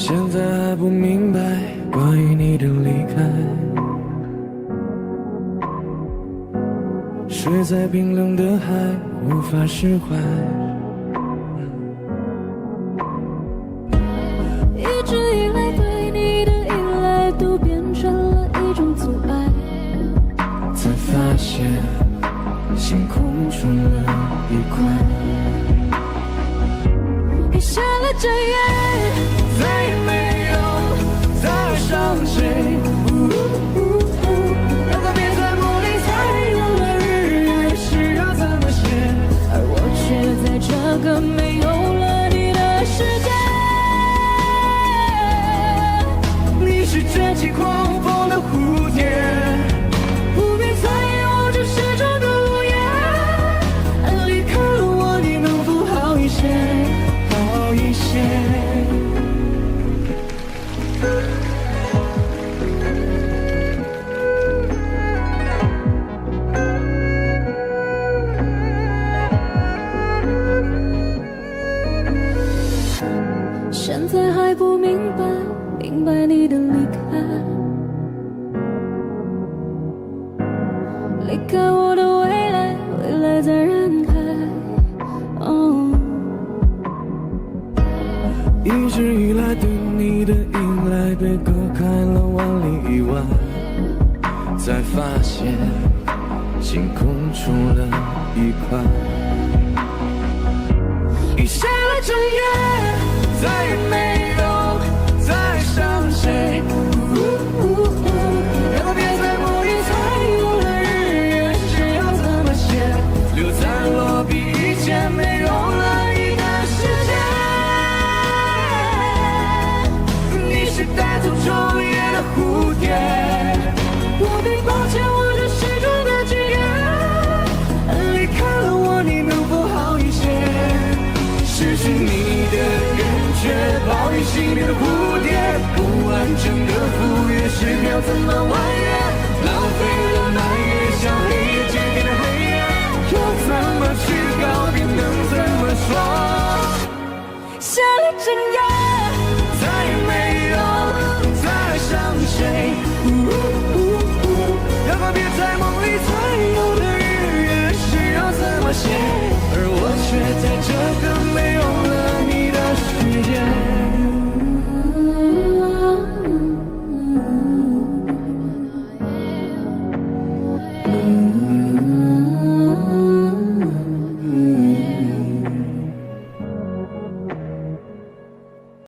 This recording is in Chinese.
现在还不明白关于你的离开，睡在冰冷的海，无法释怀。一直以来对你的依赖都变成了一种阻碍，才发现心空出了一块。你下了这夜，再也没有再爱上谁。要告别在梦里才有了日月，是要怎么写？而我却在这个没有了你的世界。你是卷起狂风的蝴蝶，不必猜我这始终的无言。离开了我，你能否好一些？好一些。现在还不明白你的离开，离开我的未来，未来在燃开。一直以来对你的依赖被割开了万里以外，才发现心空出了一块。你下了这夜，再也没有再爱上谁。要告别在梦里才有了日月，是要怎么写？留在落笔以前没有了你的世界。你是带走昼夜的蝴蝶，我并抱歉，我这始终的记忆。离开了我，你能否好一些？失去你的人却抱于心里的蝴蝶，不完整的赴约，时秒怎么完约？浪费了满月，像黑夜渐变的黑夜，要怎么去告别？能怎么说？下了整夜，再也没有再爱上谁。要告别在梦里才有的日月，是要怎么写？而我却在这个没有了你的世界。